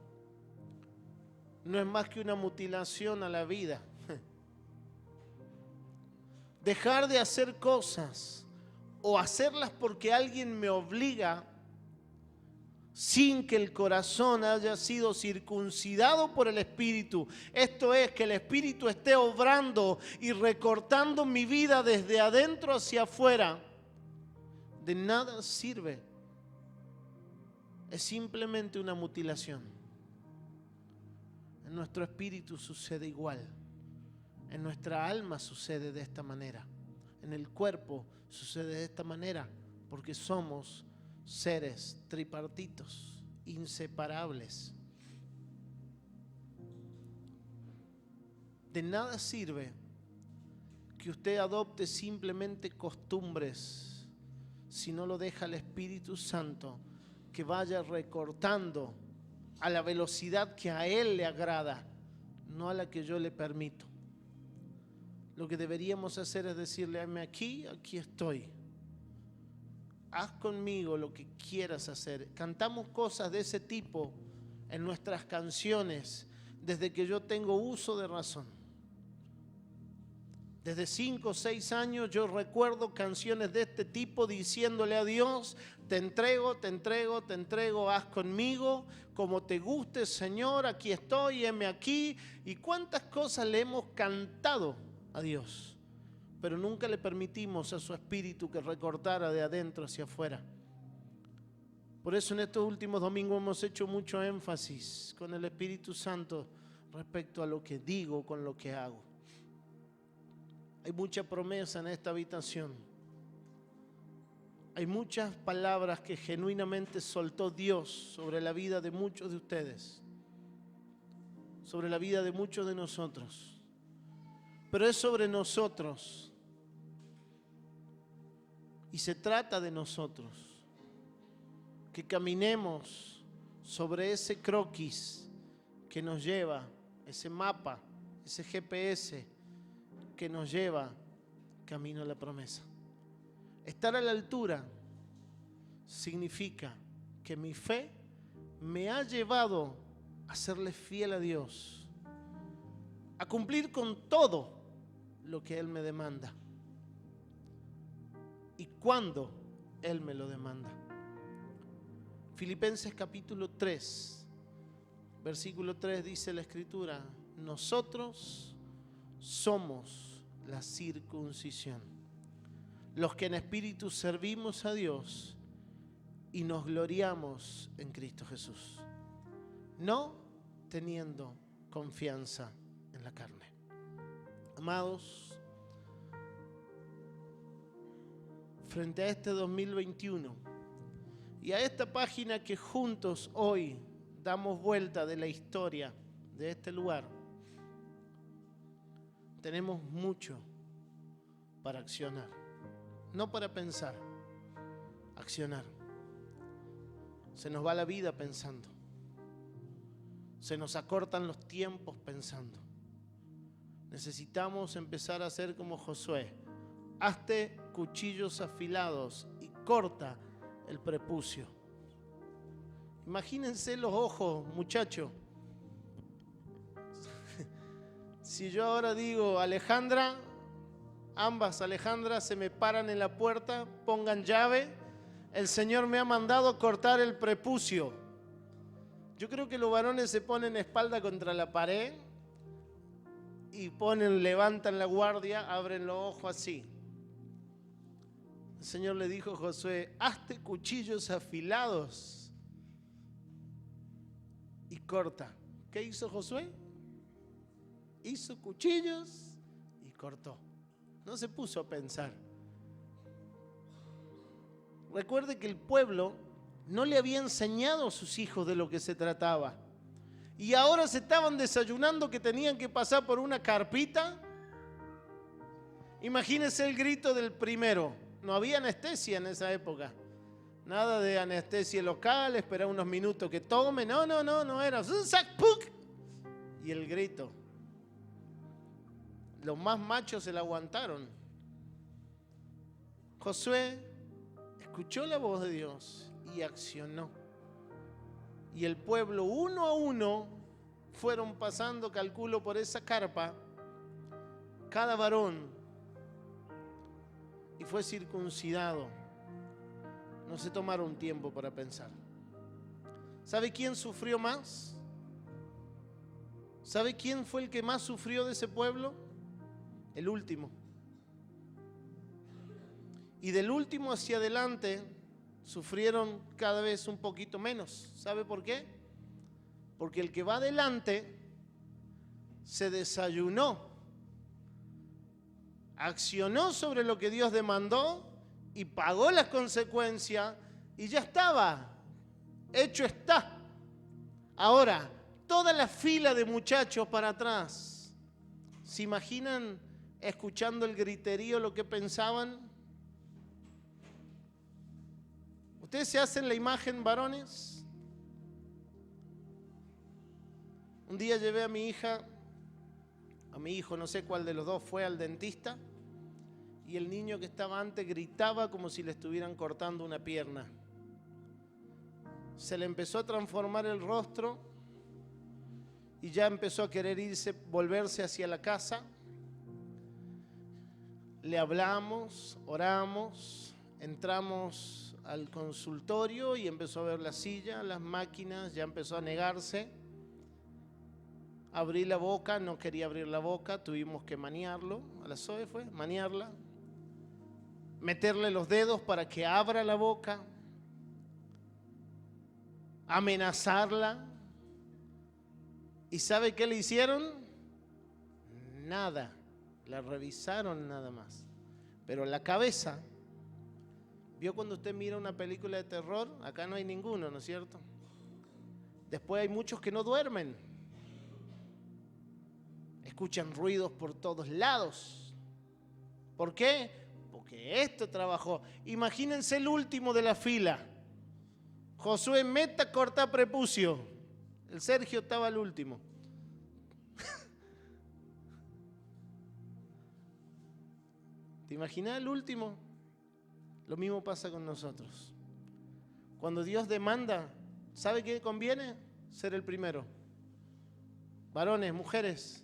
no es más que una mutilación a la vida. Dejar de hacer cosas o hacerlas porque alguien me obliga sin que el corazón haya sido circuncidado por el Espíritu. Esto es, que el Espíritu esté obrando y recortando mi vida desde adentro hacia afuera. De nada sirve. Es simplemente una mutilación. En nuestro espíritu sucede igual. En nuestra alma sucede de esta manera. En el cuerpo sucede de esta manera, porque somos seres tripartitos, inseparables. De nada sirve que usted adopte simplemente costumbres si no lo deja el Espíritu Santo que vaya recortando a la velocidad que a Él le agrada, no a la que yo le permito. Lo que deberíamos hacer es decirle: hame aquí, aquí estoy. Haz conmigo lo que quieras hacer. Cantamos cosas de ese tipo en nuestras canciones desde que yo tengo uso de razón. Desde 5 o 6 años yo recuerdo canciones de este tipo diciéndole a Dios: te entrego, te entrego, te entrego, haz conmigo como te guste, Señor, aquí estoy, heme aquí. Y cuántas cosas le hemos cantado a Dios, pero nunca le permitimos a su espíritu que recortara de adentro hacia afuera. Por eso en estos últimos domingos hemos hecho mucho énfasis con el Espíritu Santo respecto a lo que digo con lo que hago. Hay mucha promesa en esta habitación. Hay muchas palabras que genuinamente soltó Dios sobre la vida de muchos de ustedes, sobre la vida de muchos de nosotros. Pero es sobre nosotros y se trata de nosotros, que caminemos sobre ese croquis que nos lleva, ese mapa, ese GPS que nos lleva camino a la promesa. Estar a la altura significa que mi fe me ha llevado a serle fiel a Dios, a cumplir con todo lo que Él me demanda y cuando Él me lo demanda. Filipenses capítulo 3, versículo 3 dice la Escritura: nosotros somos la circuncisión, los que en espíritu servimos a Dios y nos gloriamos en Cristo Jesús, no teniendo confianza en la carne. Amados, frente a este 2021 y a esta página que juntos hoy damos vuelta de la historia de este lugar, tenemos mucho para accionar, no para pensar, accionar. Se nos va la vida pensando, se nos acortan los tiempos pensando. Necesitamos empezar a ser como Josué: hazte cuchillos afilados y corta el prepucio. Imagínense los ojos, muchacho. Si yo ahora digo Alejandra, ambas Alejandras se me paran en la puerta, pongan llave, el Señor me ha mandado cortar el prepucio. Yo creo que los varones se ponen espalda contra la pared y levantan la guardia, abren los ojos así. El Señor le dijo a Josué: hazte cuchillos afilados y corta. ¿Qué hizo Josué? Hizo cuchillos y cortó. No se puso a pensar. Recuerde que el pueblo no le había enseñado a sus hijos de lo que se trataba. Y ahora se estaban desayunando que tenían que pasar por una carpita. Imagínense el grito del primero. No había anestesia en esa época. Nada de anestesia local, esperar unos minutos que tome. No era. Y el grito. Los más machos se la aguantaron. Josué escuchó la voz de Dios y accionó. Y el pueblo uno a uno fueron pasando, calculo, por esa carpa, cada varón, y fue circuncidado. No se tomaron tiempo para pensar. ¿Sabe quién sufrió más? ¿Sabe quién fue el que más sufrió de ese pueblo? El último. Y del último hacia adelante sufrieron cada vez un poquito menos. ¿Sabe por qué? Porque el que va adelante se desayunó, accionó sobre lo que Dios demandó y pagó las consecuencias y ya estaba, hecho está. Ahora, toda la fila de muchachos para atrás, ¿se imaginan escuchando el griterío lo que pensaban? ¿Ustedes se hacen la imagen, varones? Un día llevé a mi hijo, no sé cuál de los dos, fue al dentista, y el niño que estaba antes gritaba como si le estuvieran cortando una pierna. Se le empezó a transformar el rostro y ya empezó a querer volverse hacia la casa. Le hablamos, oramos, entramos al consultorio y empezó a ver la silla, las máquinas, ya empezó a negarse. Abrí la boca, no quería abrir la boca, tuvimos que maniarlo, a la Zoe fue, maniarla, meterle los dedos para que abra la boca, amenazarla. ¿Y sabe qué le hicieron? Nada, la revisaron nada más. Pero la cabeza, ¿vio cuando usted mira una película de terror? Acá no hay ninguno, ¿no es cierto? Después hay muchos que no duermen. Escuchan ruidos por todos lados. ¿Por qué? Porque esto trabajó. Imagínense el último de la fila. Josué, meta, corta prepucio. El Sergio estaba al último. ¿Te imaginas el último? Lo mismo pasa con nosotros. Cuando Dios demanda, ¿sabe qué conviene? Ser el primero. Varones, mujeres,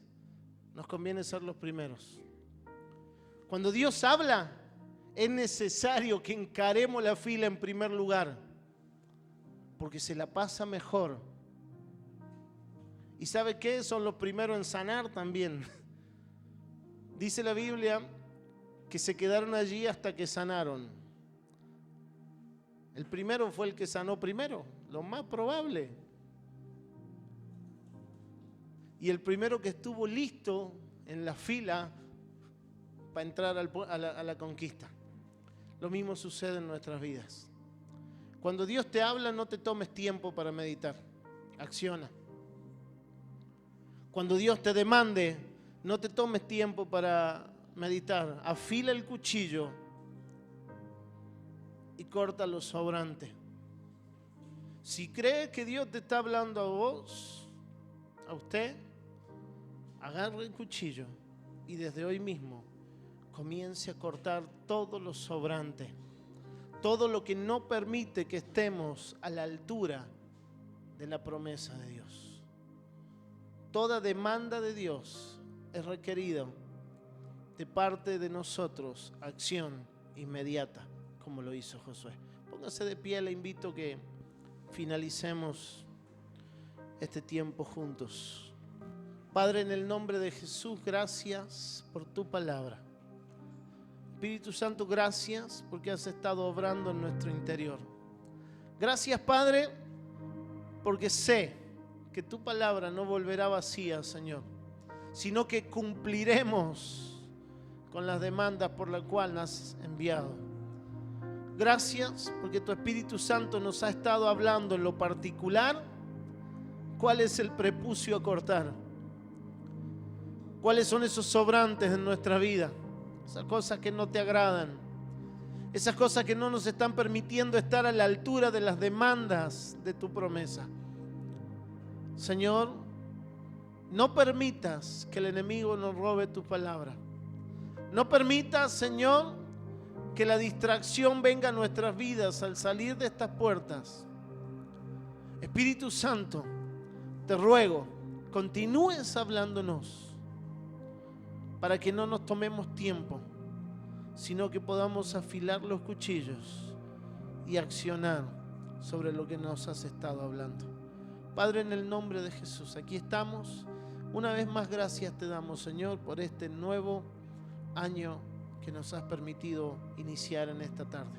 nos conviene ser los primeros. Cuando Dios habla, es necesario que encaremos la fila en primer lugar, porque se la pasa mejor. ¿Y sabe qué? Son los primeros en sanar también. Dice la Biblia que se quedaron allí hasta que sanaron. El primero fue el que sanó primero, lo más probable. Y el primero que estuvo listo en la fila para entrar a la conquista. Lo mismo sucede en nuestras vidas. Cuando Dios te habla, no te tomes tiempo para meditar. Acciona. Cuando Dios te demande, no te tomes tiempo para meditar. Afila el cuchillo y corta lo sobrante. Si crees que Dios te está hablando a vos, a usted, agarre el cuchillo y desde hoy mismo comience a cortar todo lo sobrante, todo lo que no permite que estemos a la altura de la promesa de Dios. Toda demanda de Dios es requerida de parte de nosotros, acción inmediata, como lo hizo Josué. Póngase de pie, le invito a que finalicemos este tiempo juntos. Padre, en el nombre de Jesús, gracias por tu palabra. Espíritu Santo, gracias porque has estado obrando en nuestro interior. Gracias, Padre, porque sé que tu palabra no volverá vacía, Señor, sino que cumpliremos con las demandas por las cuales nos has enviado. Gracias porque tu Espíritu Santo nos ha estado hablando en lo particular cuál es el prepucio a cortar. ¿Cuáles son esos sobrantes en nuestra vida? Esas cosas que no te agradan. Esas cosas que no nos están permitiendo estar a la altura de las demandas de tu promesa. Señor, no permitas que el enemigo nos robe tu palabra. No permitas, Señor, que la distracción venga a nuestras vidas al salir de estas puertas. Espíritu Santo, te ruego, continúes hablándonos, para que no nos tomemos tiempo, sino que podamos afilar los cuchillos y accionar sobre lo que nos has estado hablando. Padre, en el nombre de Jesús, aquí estamos. Una vez más, gracias te damos, Señor, por este nuevo año que nos has permitido iniciar en esta tarde.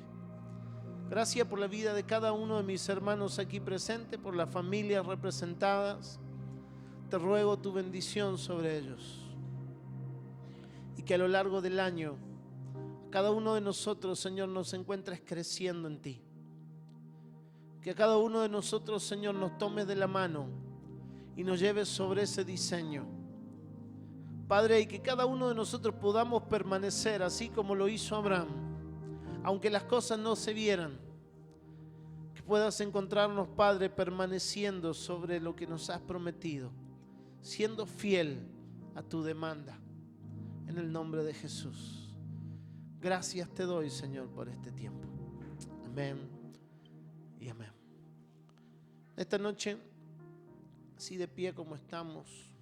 Gracias por la vida de cada uno de mis hermanos aquí presentes, por las familias representadas. Te ruego tu bendición sobre ellos. Y que a lo largo del año, cada uno de nosotros, Señor, nos encuentres creciendo en ti. Que cada uno de nosotros, Señor, nos tome de la mano y nos lleves sobre ese diseño. Padre, y que cada uno de nosotros podamos permanecer así como lo hizo Abraham, aunque las cosas no se vieran. Que puedas encontrarnos, Padre, permaneciendo sobre lo que nos has prometido, siendo fiel a tu demanda, en el nombre de Jesús. Gracias te doy, Señor, por este tiempo. Amén y amén. Esta noche, así de pie como estamos,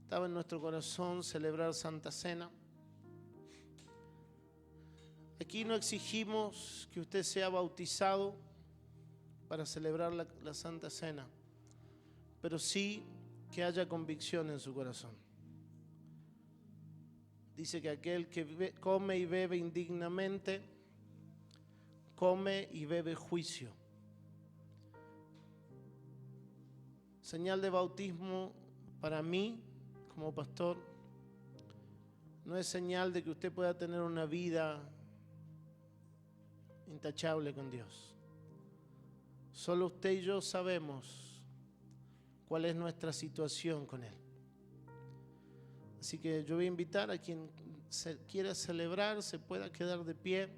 estaba en nuestro corazón celebrar Santa Cena. Aquí no exigimos que usted sea bautizado para celebrar la Santa Cena, pero sí que haya convicción en su corazón. Dice que aquel que come y bebe indignamente, come y bebe juicio. Señal de bautismo para mí, como pastor, no es señal de que usted pueda tener una vida intachable con Dios. Solo usted y yo sabemos cuál es nuestra situación con Él. Así que yo voy a invitar a quien quiera celebrar, se pueda quedar de pie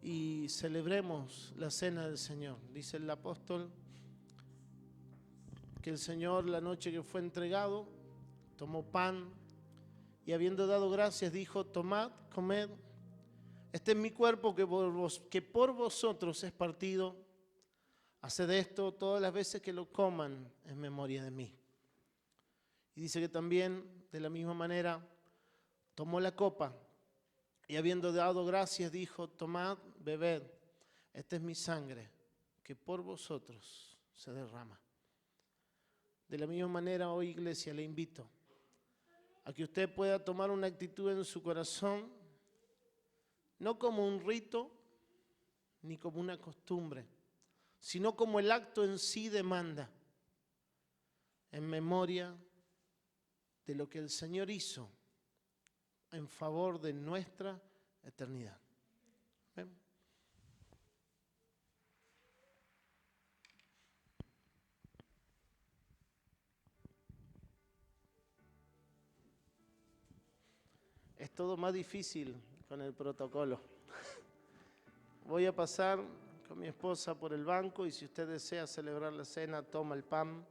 y celebremos la cena del Señor. Dice el apóstol que el Señor, la noche que fue entregado, tomó pan y habiendo dado gracias dijo: tomad, comed, este es mi cuerpo que por vosotros es partido. Haced esto todas las veces que lo coman en memoria de mí. Y dice que también, de la misma manera, tomó la copa y habiendo dado gracias dijo: tomad, bebed, esta es mi sangre que por vosotros se derrama. De la misma manera, hoy, iglesia, le invito a que usted pueda tomar una actitud en su corazón, no como un rito ni como una costumbre, sino como el acto en sí demanda, en memoria de lo que el Señor hizo en favor de nuestra eternidad. ¿Ven? Es todo más difícil con el protocolo. Voy a pasar con mi esposa por el banco y si usted desea celebrar la cena, toma el pan.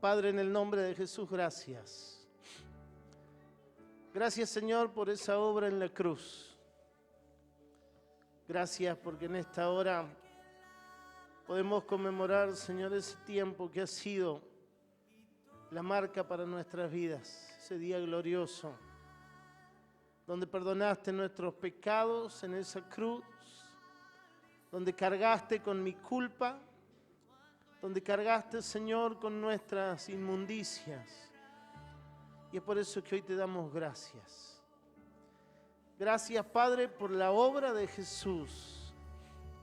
Padre, en el nombre de Jesús, gracias. Gracias, Señor, por esa obra en la cruz. Gracias porque en esta hora podemos conmemorar, Señor, ese tiempo que ha sido la marca para nuestras vidas, ese día glorioso, donde perdonaste nuestros pecados en esa cruz, donde cargaste con mi culpa, donde cargaste, Señor, con nuestras inmundicias. Y es por eso que hoy te damos gracias. Gracias, Padre, por la obra de Jesús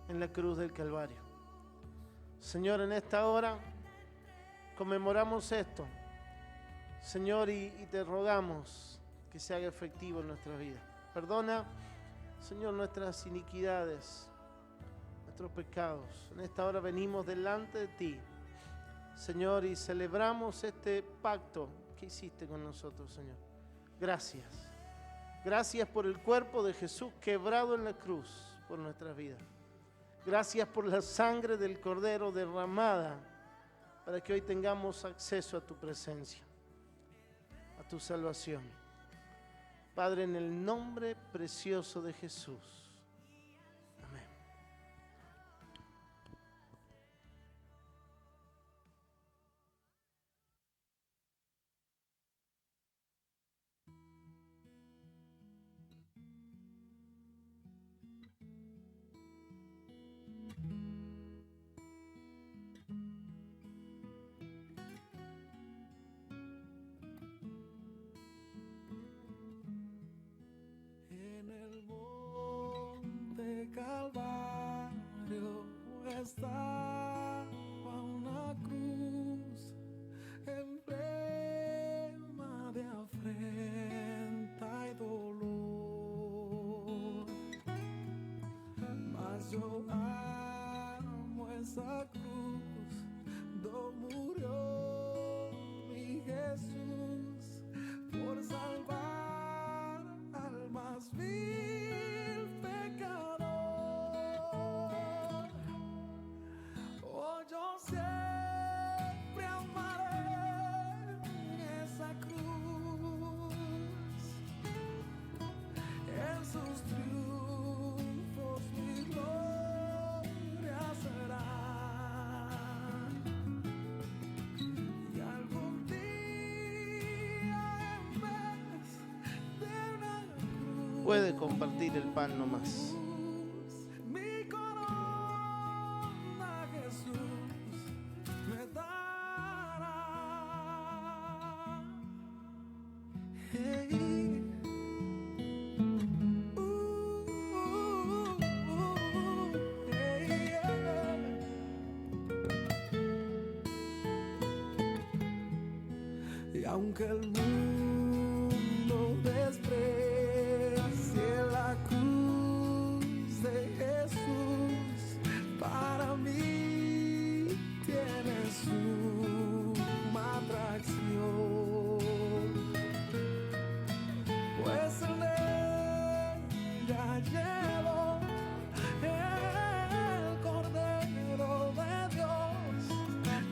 en la cruz del Calvario. Señor, en esta hora conmemoramos esto, Señor, y te rogamos que se haga efectivo en nuestra vida. Perdona, Señor, nuestras iniquidades, nuestros pecados. En esta hora venimos delante de ti, Señor, y celebramos este pacto que hiciste con nosotros, Señor. Gracias. Gracias por el cuerpo de Jesús quebrado en la cruz por nuestras vidas. Gracias por la sangre del Cordero derramada para que hoy tengamos acceso a tu presencia, a tu salvación. Padre, en el nombre precioso de Jesús. Amén. En el monte Calvario estaba una cruz emblema de afrenta y dolor, mas yo amo esa cruz donde murió mi Jesús por salvar al más vil pecador. Oh, yo siempre amaré esa cruz, en sus triunfos mi gloria será. Y algún día en vez de una cruz, Puede compartir el pan nomás. mi corona Jesús me dará. Hey. Hey, yeah. Y aunque el mundo desprecie la cruz de Jesús, para mí tiene suma atracción, pues en ella llevo el Cordero de Dios,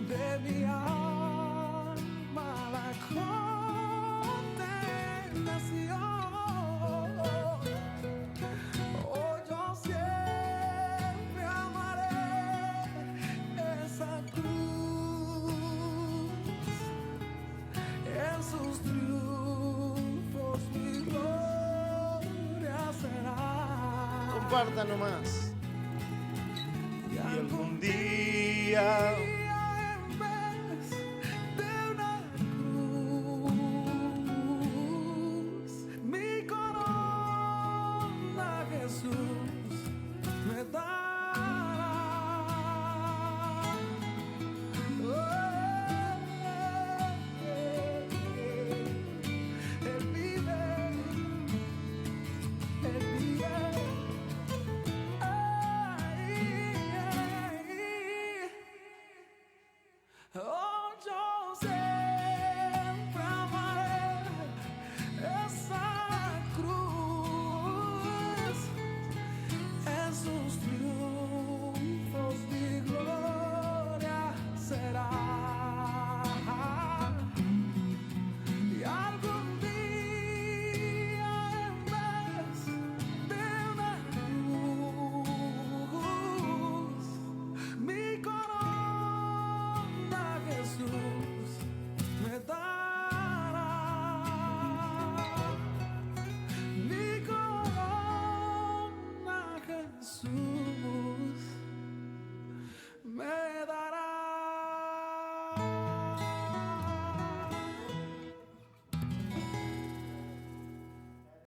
de mi alma la condenación. Oh, yo siempre amaré esa cruz, en sus triunfos mi gloria será. Comparta nomás. Y algún día en vez de una cruz, mi corona Jesús